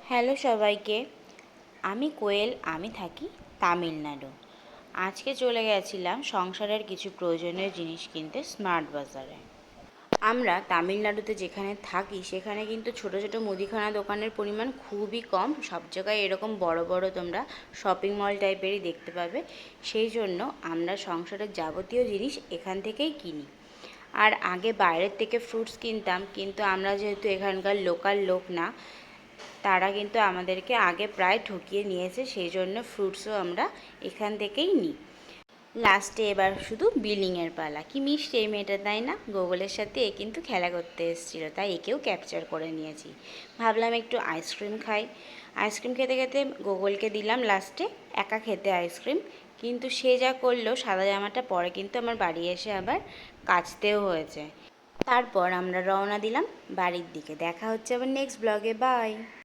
Hello সবাইকে। আমি কোয়েল, আমি থাকি তামিলনাড়ু। আজকে চলে গেছিলাম সংসারের কিছু প্রয়োজনীয় জিনিস কিনতে স্মার্ট বাজারে। আমরা তামিলনাড়ুতে যেখানে থাকি সেখানে কিন্তু ছোট ছোট মুদিখানা দোকানের পরিমাণ খুবই কম। সব জায়গায় এরকম বড় বড় তোমরা শপিং মল টাইপেরই দেখতে পাবে। সেই জন্য আমরা সংসারের যাবতীয় জিনিস এখান থেকেই কিনি। আর আগে বাইরের থেকে ফ্রুটস কিনতাম, কিন্তু আমরা যেহেতু এখানকার লোকাল লোক না, তারা কিন্তু আমাদেরকে আগে প্রায় ঠকিয়ে নিয়েছে, সেই জন্য ফ্রুটসও আমরা এখান থেকেই নিই। লাস্টে এবার শুধু বিলিংয়ের পালা। কি মিষ্টি এই মেয়েটা, তাই না? গুগলের সাথে এ কিন্তু খেলা করতে এসেছিলো, তাই একেও ক্যাপচার করে নিয়েছি। ভাবলাম একটু আইসক্রিম খাই। আইসক্রিম খেতে খেতে গুগলকে দিলাম লাস্টে একা খেতে আইসক্রিম, কিন্তু সে যা করলো, সাদা জামাটা পরে কিন্তু আমার বাড়ি এসে আবার কাচতেও হয়েছে। তারপর আমরা রওনা দিলাম বাড়ির দিকে। দেখা হচ্ছে আবার নেক্সট ব্লগে। বাই।